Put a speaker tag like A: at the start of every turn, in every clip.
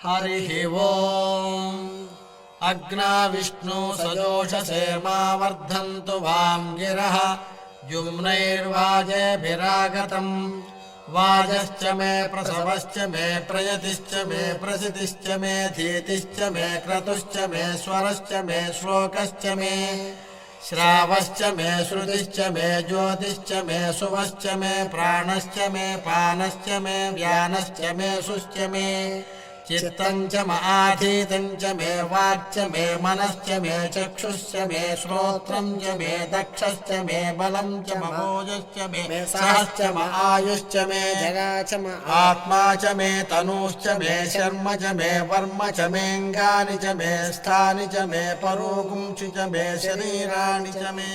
A: हरिः ओम् अग्ना विष्णु सजोषसे मा वर्धन्तु वां गिरः युम्नैर्वाजेभिरागतम् वाजश्च मे प्रसवश्च मे प्रयतिश्च मे प्रसितिश्च मे धीतिश्च मे क्रतुश्च मे स्वरश्च मे श्लोकश्च मे श्रावश्च मे श्रुतिश्च मे ज्योतिश्च मे सुवश्च मे प्राणश्च मे पानश्च मे व्यानश्च मे सुश्च मे चित्तं च आधीतं च मे वाक्च मे मनश्च मे चक्षुश्च मे श्रोत्रं च मे दक्षश्च मे बलं च ममोजश्च मे सहश्च म आयुश्च मे जगा च म आत्मा च मे तनूश्च मे शर्म च मे वर्म च मेऽङ्गानि च मे स्थानि च मे परोगुंसि च मे शरीराणि च मे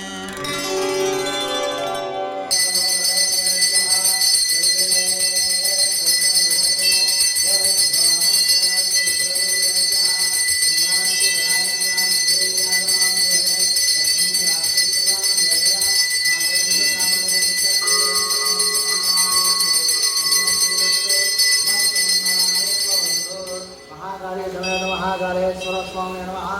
B: महाकालेश्वर स्वामी नमः।